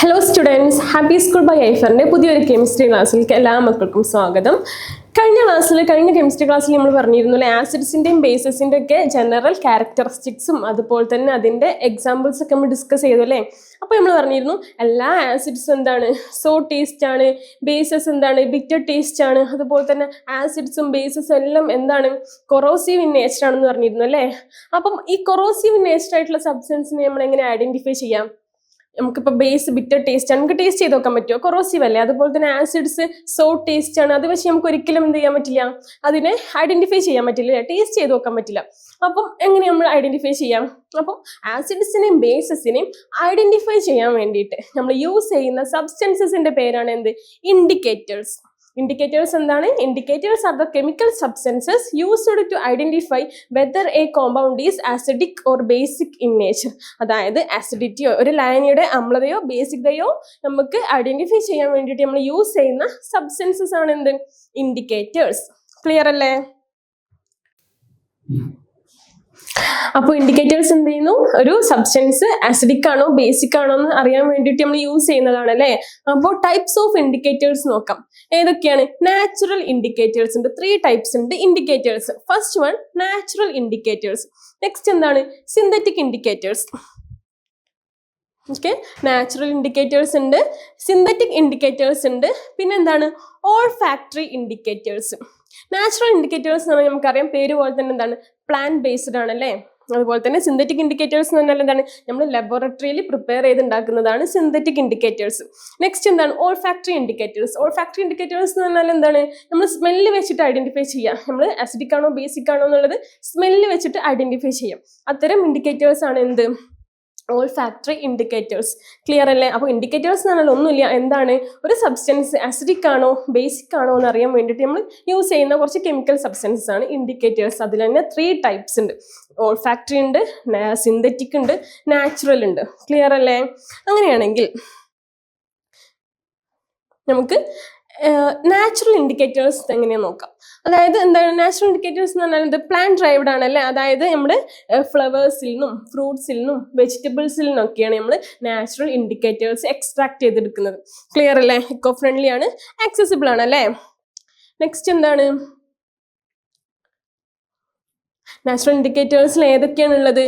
Hello students, happy school by ഐഫറിൻ്റെ പുതിയൊരു chemistry ക്ലാസ്സിലേക്ക് എല്ലാ മക്കൾക്കും സ്വാഗതം. കഴിഞ്ഞ കെമിസ്ട്രി ക്ലാസ്സിൽ നമ്മൾ പറഞ്ഞിരുന്നു ആസിഡ്സിൻ്റെയും ബേസസിൻ്റെ ഒക്കെ ജനറൽ ക്യാരക്ടറിസ്റ്റിക്സും അതുപോലെ തന്നെ അതിൻ്റെ എക്സാമ്പിൾസ് ഒക്കെ നമ്മൾ ഡിസ്കസ് ചെയ്തു അല്ലേ. അപ്പോൾ നമ്മൾ പറഞ്ഞിരുന്നു എല്ലാ ആസിഡ്സും എന്താണ്, സോ ടേസ്റ്റ് ആണ്, ബേസസ് എന്താണ്, ബിറ്റർ ടേസ്റ്റ് ആണ്, അതുപോലെ തന്നെ ആസിഡ്സും ബേസസും എല്ലാം എന്താണ്, കൊറോസീവ് ഇൻ നേച്ചർ ആണെന്ന് പറഞ്ഞിരുന്നു അല്ലേ. അപ്പം ഈ കൊറോസീവ് ഇൻ നേച്ചർ ആയിട്ടുള്ള സബ്സ്റ്റൻസിനെ നമ്മൾ എങ്ങനെ ഐഡന്റിഫൈ ചെയ്യാം? നമുക്കിപ്പോൾ ബേസ് ബിറ്റർ ടേസ്റ്റ് ആണ്, നമുക്ക് ടേസ്റ്റ് ചെയ്ത് നോക്കാൻ പറ്റുമോ? കൊറോസീവ് അല്ലേ. അതുപോലെ തന്നെ ആസിഡ്സ് സോ ടേസ്റ്റ് ആണ്, അത് പക്ഷേ നമുക്ക് ഒരിക്കലും എന്ത് ചെയ്യാൻ പറ്റില്ല, അതിനെ ഐഡന്റിഫൈ ചെയ്യാൻ പറ്റില്ല, ടേസ്റ്റ് ചെയ്ത് നോക്കാൻ പറ്റില്ല. അപ്പം എങ്ങനെ നമ്മൾ ഐഡന്റിഫൈ ചെയ്യാം? അപ്പം ആസിഡ്സിനെയും ബേസസിനെയും ഐഡന്റിഫൈ ചെയ്യാൻ വേണ്ടിയിട്ട് നമ്മൾ യൂസ് ചെയ്യുന്ന സബ്സ്റ്റൻസസിന്റെ പേരാണ് എന്ത്? ഇൻഡിക്കേറ്റേഴ്സ്. Indicators എന്താണ്? Indicators are the chemical substances used to identify whether a compound is acidic or basic in nature. അതായത് ആസിഡിറ്റിയോ ഒരു ലയനിയുടെ അമ്ലതയോ ബേസികതയോ നമുക്ക് ഐഡന്റിഫൈ ചെയ്യാൻ വേണ്ടിയിട്ട് നമ്മൾ യൂസ് ചെയ്യുന്ന സബ്സ്റ്റൻസസ് ആണ് എന്ത്? ഇൻഡിക്കേറ്റേഴ്സ്. ക്ലിയർ അല്ലേ? അപ്പോൾ ഇൻഡിക്കേറ്റേഴ്സ് എന്ത് ചെയ്യുന്നു? ഒരു സബ്സ്റ്റൻസ് ആസിഡിക് ആണോ ബേസിക് ആണോ എന്ന് അറിയാൻ വേണ്ടിയിട്ട് നമ്മൾ യൂസ് ചെയ്യുന്നതാണ് അല്ലേ. അപ്പോൾ ടൈപ്സ് ഓഫ് ഇൻഡിക്കേറ്റേഴ്സ് നോക്കാം. ഏതൊക്കെയാണ്? നാച്ചുറൽ ഇൻഡിക്കേറ്റേഴ്സ് ഉണ്ട്. 3 ടൈപ്സ് ഉണ്ട് indicators. First one natural indicators. Next എന്താണ്? Synthetic indicators. Okay, natural indicators ഉണ്ട്, സിന്തറ്റിക് ഇൻഡിക്കേറ്റേഴ്സ് ഉണ്ട്, പിന്നെ എന്താണ്? Olfactory indicators. നാച്ചുറൽ ഇൻഡിക്കേറ്റേഴ്സ് എന്ന് പറഞ്ഞാൽ നമുക്കറിയാം, പേര് പോലെ തന്നെ എന്താണ്, പ്ലാന്റ് ബേസ്ഡ് ആണല്ലേ. അതുപോലെ തന്നെ സിന്തറ്റിക് ഇൻഡിക്കേറ്റേഴ്സ് എന്ന് പറഞ്ഞാൽ എന്താണ്, നമ്മൾ ലബോറട്ടറിയിൽ പ്രിപ്പയർ ചെയ്തുണ്ടാക്കുന്നതാണ് സിന്തറ്റിക് ഇൻഡിക്കേറ്റേഴ്സ്. നെക്സ്റ്റ് എന്താണ്? Olfactory indicators. ഓൾഫാക്ടറി ഇൻഡിക്കേറ്റേഴ്സ് എന്ന് പറഞ്ഞാൽ എന്താണ്, നമ്മൾ സ്മെല്ല് വെച്ചിട്ട് ഐഡന്റിഫൈ ചെയ്യാം, നമ്മൾ ആസിഡിക് ആണോ ബേസിക് ആണോ എന്നുള്ളത് സ്മെല്ല് വെച്ചിട്ട് ഐഡന്റിഫൈ ചെയ്യാം. അത്തരം ഇൻഡിക്കേറ്റേഴ്സ് ആണ് എന്ത്? Olfactory indicators. ക്ലിയർ അല്ലേ? അപ്പോൾ ഇൻഡിക്കേറ്റേഴ്സ് എന്ന് പറഞ്ഞാൽ ഒന്നുമില്ല, എന്താണ്, ഒരു സബ്സ്റ്റൻസ് ആസിഡിക് ആണോ ബേസിക് ആണോ എന്ന് അറിയാൻ വേണ്ടിയിട്ട് നമ്മൾ യൂസ് ചെയ്യുന്ന കുറച്ച് കെമിക്കൽ സബ്സ്റ്റൻസസ് ആണ് ഇൻഡിക്കേറ്റേഴ്സ്. അതിൽ തന്നെ 3 ടൈപ്സ് ഉണ്ട്. ഓൾഫാക്ടറി ഉണ്ട്, സിന്തറ്റിക് ഉണ്ട്, നാച്ചുറൽ ഉണ്ട്. ക്ലിയർ അല്ലേ? അങ്ങനെയാണെങ്കിൽ നമുക്ക് നാച്ചുറൽ ഇൻഡിക്കേറ്റേഴ്സ് എങ്ങനെയാ നോക്കാം. അതായത് എന്താണ് നാച്ചുറൽ ഇൻഡിക്കേറ്റേഴ്സ് എന്ന് പറഞ്ഞാൽ ഇത് പ്ലാന്റ് ഡ്രൈവ്ഡ് ആണല്ലേ. അതായത് നമ്മുടെ ഫ്ലവേഴ്സിൽ നിന്നും ഫ്രൂട്ട്സിൽ നിന്നും വെജിറ്റബിൾസിൽ നിന്നൊക്കെയാണ് നമ്മൾ നാച്ചുറൽ ഇൻഡിക്കേറ്റേഴ്സ് എക്സ്ട്രാക്ട് ചെയ്തെടുക്കുന്നത്. ക്ലിയർ അല്ലേ? ഇക്കോ ഫ്രണ്ട്ലി ആണ്, ആക്സസിബിൾ ആണ് അല്ലേ. നെക്സ്റ്റ് എന്താണ്? നാച്ചുറൽ ഇൻഡിക്കേറ്റേഴ്സിൽ ഏതൊക്കെയാണ് ഉള്ളത്?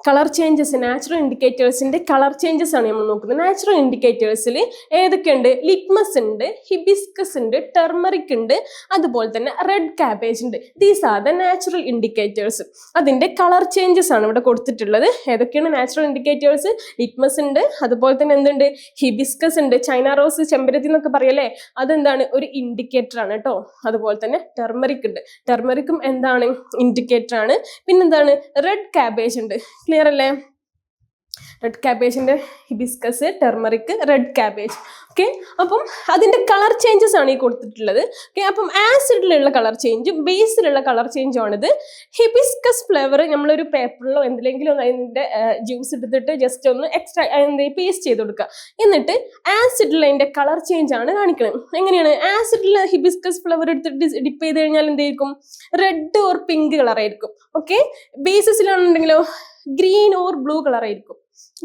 Colour changes. നാച്ചുറൽ ഇൻഡിക്കേറ്റേഴ്സിന്റെ കളർ ചേഞ്ചസ് ആണ് നമ്മൾ നോക്കുന്നത്. നാച്ചുറൽ ഇൻഡിക്കേറ്റേഴ്സിൽ ഏതൊക്കെയുണ്ട്? ലിറ്റ്മസ് ഉണ്ട്, ഹിബിസ്കസ് ഉണ്ട്, ടെർമറിക് ഉണ്ട്, അതുപോലെ തന്നെ റെഡ് കാബേജ് ഉണ്ട്. These are the natural indicators. അതിന്റെ കളർ ചേഞ്ചസ് ആണ് ഇവിടെ കൊടുത്തിട്ടുള്ളത്. ഏതൊക്കെയാണ് നാച്ചുറൽ ഇൻഡിക്കേറ്റേഴ്സ്? ലിറ്റ്മസ് ഉണ്ട്, അതുപോലെ തന്നെ എന്തുണ്ട്? ഹിബിസ്കസ് ഉണ്ട്. ചൈന റോസ്, ചെമ്പരത്തി എന്നൊക്കെ പറയല്ലേ, അതെന്താണ്? ഒരു ഇൻഡിക്കേറ്റർ ആണ് കേട്ടോ. അതുപോലെ തന്നെ ടെർമറിക് ഉണ്ട്, ടെർമറിക്കും എന്താണ്? ഇൻഡിക്കേറ്റർ ആണ്. പിന്നെന്താണ്? റെഡ് കാബേജ് ഉണ്ട്. ക്ലിയർ അല്ലേ? റെഡ് കാബേജിന്റെ hibiscus, turmeric, red cabbage. Okay, അപ്പം അതിന്റെ കളർ ചേഞ്ചസ് ആണ് ഈ കൊടുത്തിട്ടുള്ളത്. ഓക്കെ, അപ്പം ആസിഡിലുള്ള കളർ ചേഞ്ചും ബേസിലുള്ള കളർ ചേഞ്ചും ആണിത്. ഹിബിസ്കസ് ഫ്ലേവർ നമ്മളൊരു പേപ്പറിലോ എന്തിലെങ്കിലും അതിന്റെ ജ്യൂസ് എടുത്തിട്ട് ജസ്റ്റ് ഒന്ന് എക്സ്ട്രാ പേസ്റ്റ് ചെയ്ത് കൊടുക്കുക. എന്നിട്ട് ആസിഡിലുള്ള അതിന്റെ കളർ ചേഞ്ച് ആണ് കാണിക്കുന്നത്. എങ്ങനെയാണ്? ആസിഡിലുള്ള ഹിബിസ്കസ് ഫ്ലേവർ എടുത്തിട്ട് ഡിപ്പ് ചെയ്ത് കഴിഞ്ഞാൽ എന്തായിരിക്കും? റെഡ് ഓർ പിങ്ക് കളർ ആയിരിക്കും. ഓക്കെ, ബേസിസിലാണെന്നുണ്ടെങ്കിലോ ഗ്രീൻ ഓർ ബ്ലൂ കളർ ആയിരിക്കും.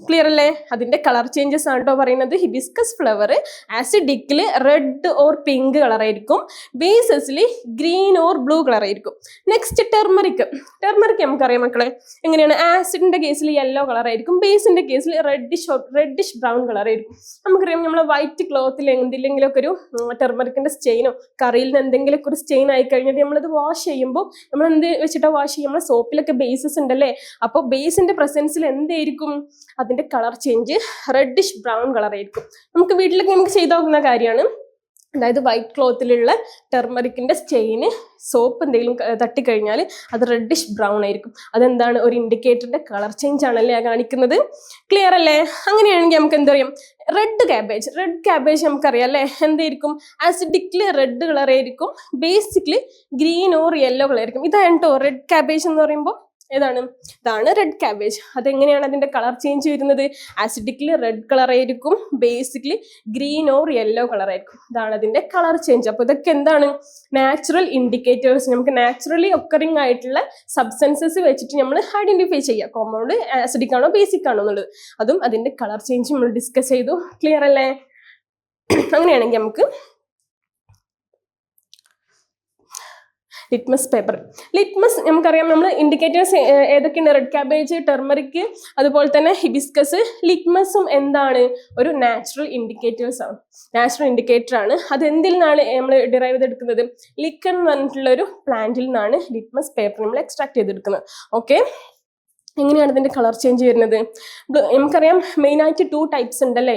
ക്ലിയർ അല്ലേ? അതിന്റെ കളർ ചേഞ്ചസ് ആണ് കേട്ടോ പറയുന്നത്. ഹിബിസ്കസ് ഫ്ലവർ ആസിഡിക്കില് റെഡ് ഓർ പിങ്ക് കളർ ആയിരിക്കും, ബേസസിൽ ഗ്രീൻ ഓർ ബ്ലൂ കളർ ആയിരിക്കും. Next turmeric. ടെർമറിക് നമുക്കറിയാം മക്കളെ, എങ്ങനെയാണ്? ആസിഡിന്റെ കേസിൽ യെല്ലോ കളർ ആയിരിക്കും, ബേസിന്റെ കേസിൽ റെഡിഷ് ബ്രൗൺ കളർ ആയിരിക്കും. നമുക്കറിയാം, നമ്മൾ വൈറ്റ് ക്ലോത്തിൽ എന്തെങ്കിലുമൊക്കെ ഒരു ടെർമറിക്കിന്റെ സ്റ്റെയിനോ കറിയിൽ നിന്ന് എന്തെങ്കിലുമൊക്കെ ഒരു സ്റ്റെയിൻ ആയി കഴിഞ്ഞിട്ട് നമ്മളിത് വാഷ് ചെയ്യുമ്പോൾ നമ്മൾ എന്ത് വെച്ചിട്ടാണ് വാഷ് ചെയ്യും? നമ്മൾ സോപ്പിലൊക്കെ ബേസസ് ഉണ്ടല്ലേ. അപ്പോൾ ബേസിന്റെ പ്രസൻസിൽ എന്തായിരിക്കും? അതിന്റെ colour change reddish brown colour ആയിരിക്കും. നമുക്ക് വീട്ടിലൊക്കെ നമുക്ക് ചെയ്ത് നോക്കുന്ന കാര്യമാണ്. അതായത് വൈറ്റ് ക്ലോത്തിലുള്ള ടെർമറിക്കിന്റെ സ്റ്റെയിന് സോപ്പ് എന്തെങ്കിലും തട്ടിക്കഴിഞ്ഞാൽ അത് റെഡിഷ് ബ്രൗൺ ആയിരിക്കും. അതെന്താണ്? ഒരു ഇൻഡിക്കേറ്ററിന്റെ കളർ ചേഞ്ച് ആണല്ലേ കാണിക്കുന്നത്. ക്ലിയർ അല്ലേ? അങ്ങനെയാണെങ്കിൽ നമുക്ക് എന്താ പറയാം? Red cabbage. റെഡ് കാബേജ് നമുക്കറിയാം അല്ലേ, എന്തായിരിക്കും? ആസിഡിക്കില് റെഡ് കളർ ആയിരിക്കും, basically green or yellow colour ആയിരിക്കും. ഇതാണ് കേട്ടോ റെഡ് കാബേജ് എന്ന് പറയുമ്പോൾ. ഏതാണ്? ഇതാണ് റെഡ് ക്യാബേജ്. അതെങ്ങനെയാണ് അതിന്റെ കളർ ചേഞ്ച് വരുന്നത്? ആസിഡിക്കലി റെഡ് കളർ ആയിരിക്കും, basically green or yellow colour ആയിരിക്കും. ഇതാണ് അതിന്റെ കളർ ചേഞ്ച്. അപ്പൊ ഇതൊക്കെ എന്താണ്? Natural indicators. നമുക്ക് നാച്ചുറലി ഒക്കറിങ് ആയിട്ടുള്ള സബ്സ്റ്റൻസസ് വെച്ചിട്ട് നമ്മൾ ഐഡന്റിഫൈ ചെയ്യാം കോമ്പൗണ്ട് ആസിഡിക് ആണോ ബേസിക് ആണോ എന്നുള്ളത്. അതും അതിന്റെ കളർ ചേഞ്ച് നമ്മൾ ഡിസ്കസ് ചെയ്തു. ക്ലിയർ അല്ലേ? അങ്ങനെയാണെങ്കിൽ നമുക്ക് ലിറ്റ്മസ് പേപ്പർ. ലിറ്റ്മസ് നമുക്കറിയാം, നമ്മൾ ഇൻഡിക്കേറ്റേഴ്സ് ഏതൊക്കെയുണ്ട്? റെഡ് ക്യാബേജ്, ടെർമറിക്, അതുപോലെ തന്നെ ഹിബിസ്കസ്. ലിറ്റ്മസും എന്താണ്? ഒരു നാച്ചുറൽ ഇൻഡിക്കേറ്റേഴ്സ് ആണ്, നാച്ചുറൽ ഇൻഡിക്കേറ്റർ ആണ്. അത് എന്തിൽ നിന്നാണ് നമ്മൾ ഡിറൈവ് ചെയ്തെടുക്കുന്നത്? ലിക്കൺ എന്ന് പറഞ്ഞിട്ടുള്ള ഒരു പ്ലാന്റിൽ നിന്നാണ് ലിറ്റ്മസ് പേപ്പർ നമ്മൾ എക്സ്ട്രാക്ട് ചെയ്തെടുക്കുന്നത്. ഓക്കെ, എങ്ങനെയാണ് ഇതിന്റെ കളർ ചേഞ്ച് വരുന്നത്? നമുക്കറിയാം മെയിനായിട്ട് 2 ടൈപ്സ് ഉണ്ട് അല്ലേ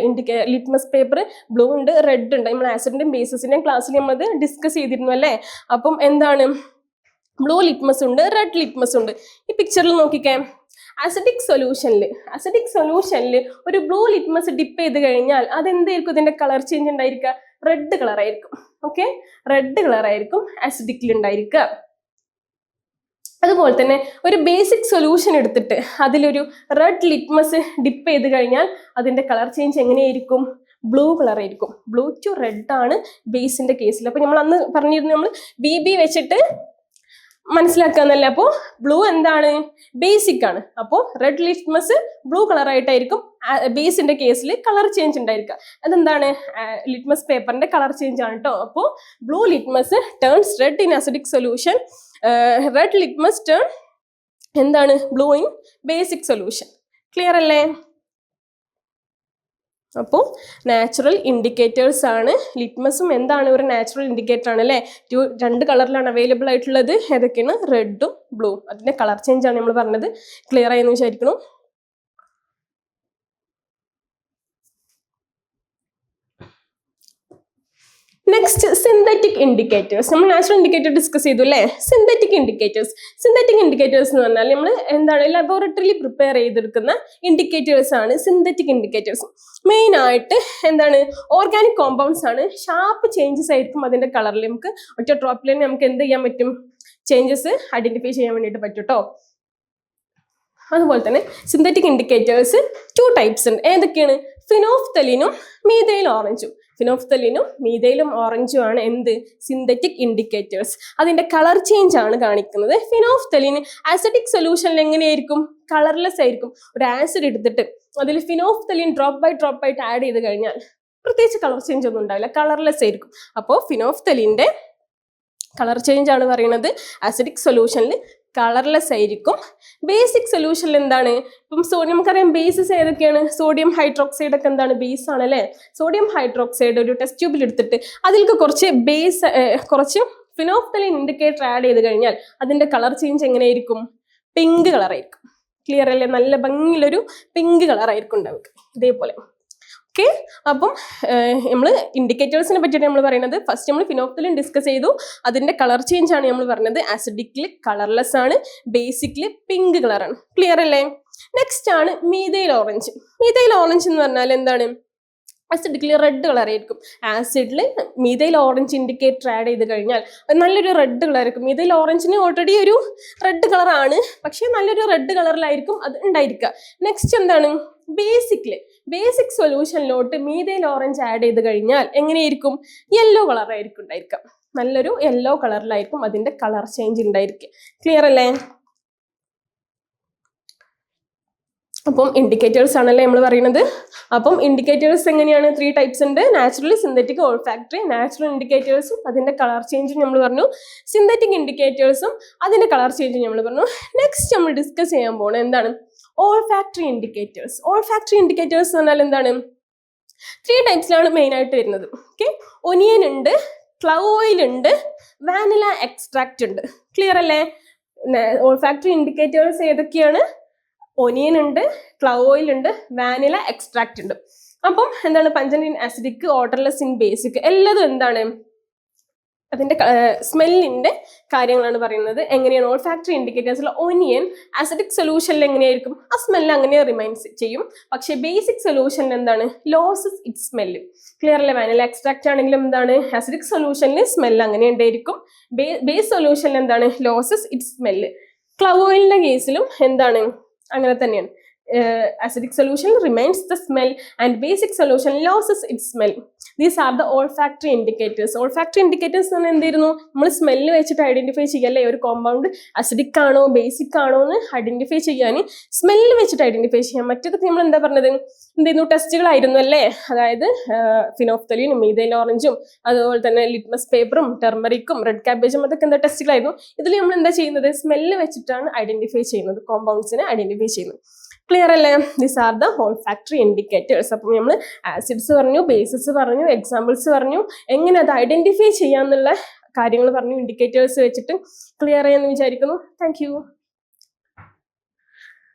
ലിറ്റ്മസ് പേപ്പർ. ബ്ലൂ ഉണ്ട്, റെഡ് ഉണ്ട്. നമ്മൾ ആസിഡിന്റെയും ബേസിന്റെയും ക്ലാസ്സിൽ നമ്മളത് ഡിസ്കസ് ചെയ്തിരുന്നു അല്ലേ? അപ്പം എന്താണ്? ബ്ലൂ ലിറ്റ്മസ് ഉണ്ട്, റെഡ് ലിറ്റ്മസ് ഉണ്ട്. ഈ പിക്ചറിൽ നോക്കിക്കേ, അസിഡിക് സൊല്യൂഷനിൽ ഒരു ബ്ലൂ ലിറ്റ്മസ് ഡിപ്പ് ചെയ്ത് കഴിഞ്ഞാൽ അതെന്തായിരിക്കും ഇതിന്റെ കളർ ചേഞ്ച് ഉണ്ടായിരിക്കുക? റെഡ് കളർ ആയിരിക്കും. ഓക്കെ, റെഡ് കളർ ആയിരിക്കും അസിഡിക്കിൽ ഉണ്ടായിരിക്കുക. അതുപോലെ തന്നെ ഒരു ബേസിക് സൊല്യൂഷൻ എടുത്തിട്ട് അതിലൊരു റെഡ് ലിറ്റ്മസ് ഡിപ്പ് ചെയ്ത് കഴിഞ്ഞാൽ അതിന്റെ കളർ ചേഞ്ച് എങ്ങനെയായിരിക്കും? ബ്ലൂ കളർ ആയിരിക്കും. ബ്ലൂ ടു റെഡ് ആണ് ബേസിന്റെ കേസിൽ. അപ്പൊ നമ്മൾ അന്ന് പറഞ്ഞിരുന്നു നമ്മൾ BB വെച്ചിട്ട് മനസ്സിലാക്കാന്നല്ലേ. അപ്പോൾ ബ്ലൂ എന്താണ്? ബേസിക് ആണ്. അപ്പോൾ റെഡ് ലിറ്റ്മസ് ബ്ലൂ കളർ ആയിട്ടായിരിക്കും ബേസിന്റെ കേസിൽ കളർ ചേഞ്ച് ഉണ്ടായിരിക്കുക. അതെന്താണ്? ലിറ്റ്മസ് പേപ്പറിന്റെ കളർ ചേഞ്ച് ആണ് കേട്ടോ. അപ്പോൾ blue litmus turns red in acidic solution, red litmus turn എന്താണ്? Blue in basic solution. Clear അല്ലേ? അപ്പോൾ നാച്ചുറൽ ഇൻഡിക്കേറ്റേഴ്സ് ആണ്. ലിറ്റ്മസും എന്താണ്? ഒരു നാച്ചുറൽ ഇൻഡിക്കേറ്റർ ആണ് അല്ലേ? 2 കളറിലാണ് അവൈലബിൾ ആയിട്ടുള്ളത്. ഏതൊക്കെയാണ്? റെഡും ബ്ലൂ. അതിന്റെ കളർ ചേഞ്ച് ആണ് നമ്മൾ പറഞ്ഞത്. ക്ലിയർ ആയെന്ന് വിചാരിക്കണം. Next synthetic indicators. നമ്മൾ നാച്ചുറൽ ഇൻഡിക്കേറ്റർ ഡിസ്കസ് ചെയ്തു അല്ലേ? സിന്തറ്റിക് ഇൻഡിക്കേറ്റേഴ്സ് എന്ന് പറഞ്ഞാൽ നമ്മൾ എന്താണ്? ലബോറട്ടറിയിൽ പ്രിപ്പയർ ചെയ്തെടുക്കുന്ന ഇൻഡിക്കേറ്റേഴ്സ് ആണ് സിന്തറ്റിക് ഇൻഡിക്കേറ്റേഴ്സ്. മെയിൻ ആയിട്ട് എന്താണ്? ഓർഗാനിക് കോമ്പൗണ്ട്സ് ആണ്. ഷാർപ്പ് ചേഞ്ചസ് ആയിരിക്കും അതിന്റെ കളറിൽ. നമുക്ക് ഒറ്റ ഡ്രോപ്പിൽ തന്നെ നമുക്ക് എന്ത് ചെയ്യാൻ പറ്റും? ചേഞ്ചസ് ഐഡന്റിഫൈ ചെയ്യാൻ വേണ്ടിയിട്ട് പറ്റും കേട്ടോ. അതുപോലെ തന്നെ സിന്തറ്റിക് ഇൻഡിക്കേറ്റേഴ്സ് 2 ടൈപ്സ് ഉണ്ട്. ഏതൊക്കെയാണ്? ഫിനോഫ്തലിനും മീഥൈൽ ഓറഞ്ചും. ഫിനോഫ്തലിനും മീഥൈലും ഓറഞ്ചും ആണ് എന്ത്? Synthetic indicators. അതിന്റെ കളർ ചേഞ്ച് ആണ് കാണിക്കുന്നത്. ഫിനോഫ്തലിന് ആസിഡിക് സൊല്യൂഷനിൽ എങ്ങനെയായിരിക്കും? കളർലെസ് ആയിരിക്കും. ഒരു ആസിഡ് എടുത്തിട്ട് അതിൽ ഫിനോഫ്തലിൻ ഡ്രോപ്പ് ബൈ ഡ്രോപ്പ് ആയിട്ട് ആഡ് ചെയ്ത് കഴിഞ്ഞാൽ പ്രത്യേകിച്ച് കളർ ചേഞ്ച് ഒന്നും ഉണ്ടാവില്ല, കളർലെസ് ആയിരിക്കും. അപ്പോൾ ഫിനോഫ്തലിന്റെ കളർ ചേഞ്ച് ആണ് പറയുന്നത്. ആസിഡിക് സൊല്യൂഷനിൽ കളർലെസ് ആയിരിക്കും. ബേസിക് സൊല്യൂഷനിൽ എന്താണ്? ഇപ്പം നമുക്കറിയാം ബേസസ് ഏതൊക്കെയാണ്? സോഡിയം ഹൈഡ്രോക്സൈഡ് ഒക്കെ എന്താണ്? ബേസ് ആണ് അല്ലേ? സോഡിയം ഹൈഡ്രോക്സൈഡ് ഒരു ടെസ്റ്റ് ട്യൂബിൽ എടുത്തിട്ട് അതിലേക്ക് കുറച്ച് ഫിനോഫ്തലിൻ ഇൻഡിക്കേറ്റർ ആഡ് ചെയ്ത് കഴിഞ്ഞാൽ അതിന്റെ കളർ ചേഞ്ച് എങ്ങനെയായിരിക്കും? പിങ്ക് കളർ ആയിരിക്കും. ക്ലിയർ അല്ലേ? നല്ല ഭംഗിയുള്ളൊരു പിങ്ക് കളർ ആയിരിക്കും ഉണ്ടാവുക ഇതേപോലെ. ഓക്കെ, അപ്പം നമ്മൾ ഇൻഡിക്കേറ്റേഴ്സിനെ പറ്റിയിട്ട് നമ്മൾ പറയുന്നത് ഫസ്റ്റ് നമ്മൾ ഫിനോഫ്തലിൻ ഡിസ്കസ് ചെയ്തു. അതിന്റെ കളർ ചേഞ്ച് ആണ് നമ്മൾ പറഞ്ഞത്. ആസിഡിക്കലി കളർലെസ് ആണ്, ബേസിക്കലി പിങ്ക് കളറാണ്. ക്ലിയർ അല്ലേ? നെക്സ്റ്റ് ആണ് മീഥൈൽ ഓറഞ്ച്. മീഥൈൽ ഓറഞ്ച് എന്ന് പറഞ്ഞാൽ എന്താണ്? ആസിഡിക്കലി റെഡ് കളർ ആയിരിക്കും. ആസിഡിൽ മീഥൈൽ ഓറഞ്ച് ഇൻഡിക്കേറ്റർ ആഡ് ചെയ്ത് കഴിഞ്ഞാൽ നല്ലൊരു റെഡ് കളർ ആയിരിക്കും. മീഥൈൽ ഓറഞ്ചിന് ഓൾറെഡി ഒരു റെഡ് കളറാണ്, പക്ഷെ നല്ലൊരു റെഡ് കളറിലായിരിക്കും അത് ഉണ്ടായിരിക്കുക. നെക്സ്റ്റ് എന്താണ്? ബേസിക് സൊല്യൂഷനിലോട്ട് മീഥൈൽ ഓറഞ്ച് ആഡ് ചെയ്ത് കഴിഞ്ഞാൽ എങ്ങനെയായിരിക്കും? യെല്ലോ കളർ ആയിരിക്കും ഉണ്ടായിരിക്കുക. നല്ലൊരു യെല്ലോ കളറിലായിരിക്കും അതിന്റെ കളർ ചേഞ്ച് ഉണ്ടായിരിക്കുക. ക്ലിയർ അല്ലേ? അപ്പം ഇൻഡിക്കേറ്റേഴ്സ് ആണല്ലേ നമ്മൾ പറയുന്നത്. അപ്പം ഇൻഡിക്കേറ്റേഴ്സ് എങ്ങനെയാണ്? 3 ടൈപ്സ് ഉണ്ട്. Naturally, synthetic, olfactory. നാച്ചുറൽ ഇൻഡിക്കേറ്റേഴ്സും അതിന്റെ കളർ ചേഞ്ചും നമ്മൾ പറഞ്ഞു. സിന്തറ്റിക് ഇൻഡിക്കേറ്റേഴ്സും അതിന്റെ കളർ ചേഞ്ചും നമ്മൾ പറഞ്ഞു. നെക്സ്റ്റ് നമ്മൾ ഡിസ്കസ് ചെയ്യാൻ പോകുന്നത് എന്താണ്? Olfactory indicators. ഓൾഫാക്ടറി ഇൻഡിക്കേറ്റേഴ്സ് എന്ന് പറഞ്ഞാൽ എന്താണ്? 3 ടൈപ്സിലാണ് മെയിൻ ആയിട്ട് വരുന്നത്. ഓക്കെ, ഒനിയൻ ഉണ്ട്, ക്ലവ് ഓയിൽ ഉണ്ട്, വാനില എക്സ്ട്രാക്ട് ഉണ്ട്. ക്ലിയർ അല്ലേ? ഓൾഫാക്ടറി ഇൻഡിക്കേറ്റേഴ്സ് ഏതൊക്കെയാണ്? ഒനിയൻ ഉണ്ട്, ക്ലവ് ഓയിൽ ഉണ്ട്, വാനില എക്സ്ട്രാക്ട് ഉണ്ട്. അപ്പം എന്താണ്? Pungent in acidic, odourless in basic, എല്ലാതും എന്താണ്? അതിന്റെ സ്മെല്ലിന്റെ കാര്യങ്ങളാണ് പറയുന്നത്. എങ്ങനെയാണ്? ഓൾഫാക്ടറി ഇൻഡിക്കേറ്റേഴ്സിൽ ഒനിയൻ ആസിഡിക് സൊല്യൂഷനിൽ എങ്ങനെയായിരിക്കും? ആ സ്മെല്ല് അങ്ങനെ റിമൈൻസ് ചെയ്യും. പക്ഷേ ബേസിക് സൊല്യൂഷനിൽ എന്താണ്? Loses it smell. ക്ലിയർ അല്ലേ? വാനില എക്സ്ട്രാക്ട് ആണെങ്കിലും എന്താണ്? ആസിഡിക് സൊല്യൂഷനിൽ സ്മെല്ല് അങ്ങനെ ഉണ്ടായിരിക്കും. ബേസ് സൊല്യൂഷനിൽ എന്താണ്? Loses it smell. ക്ലവ് ഓയിലിന്റെ കേസിലും എന്താണ് അങ്ങനെ തന്നെയാണ്. Acidic solution remains the smell and basic solution loses its smell. These are the olfactory indicators. Olfactory indicators എന്ന് എന്തായിരുന്നു, നമ്മൾ സ്മെല്ല് വെച്ചിട്ട് ഐഡന്റിഫൈ ചെയ്യല്ലേ ഒരു കോമ്പൗണ്ട് അസിഡിക് ആണോ ബേസിക് ആണോ എന്ന് ഐഡന്റിഫൈ ചെയ്യാൻ സ്മെല്ല് വെച്ചിട്ട് ഐഡന്റിഫൈ ചെയ്യാം. മറ്റേതൊക്കെ നമ്മൾ എന്താ പറഞ്ഞത്, എന്തായിരുന്നു, ടെസ്റ്റുകളായിരുന്നു അല്ലേ. അതായത് ഫിനോഫ്തലീനും മീഥൈൽ ഓറഞ്ചും അതുപോലെ തന്നെ ലിറ്റ്മസ് പേപ്പറും ടെർമറിക്കും റെഡ് കാബേജും അതൊക്കെ എന്താ ടെസ്റ്റുകളായിരുന്നു. ഇതിൽ നമ്മൾ എന്താ ചെയ്യുന്നത്, സ്മെല്ല് വെച്ചിട്ടാണ് ഐഡന്റിഫൈ ചെയ്യുന്നത്, കോമ്പൗണ്ട്സിനെ ഐഡന്റിഫൈ ചെയ്യുന്നത്. ക്ലിയർ അല്ലേ? These are the olfactory indicators. അപ്പം നമ്മൾ ആസിഡ്സ് പറഞ്ഞു, ബേസസ് പറഞ്ഞു, എക്സാമ്പിൾസ് പറഞ്ഞു, എങ്ങനെ അത് ഐഡന്റിഫൈ ചെയ്യാന്നുള്ള കാര്യങ്ങൾ പറഞ്ഞു, ഇൻഡിക്കേറ്റേഴ്സ് വെച്ചിട്ട്. ക്ലിയർ ആയെന്ന് വിചാരിക്കുന്നു. Thank you.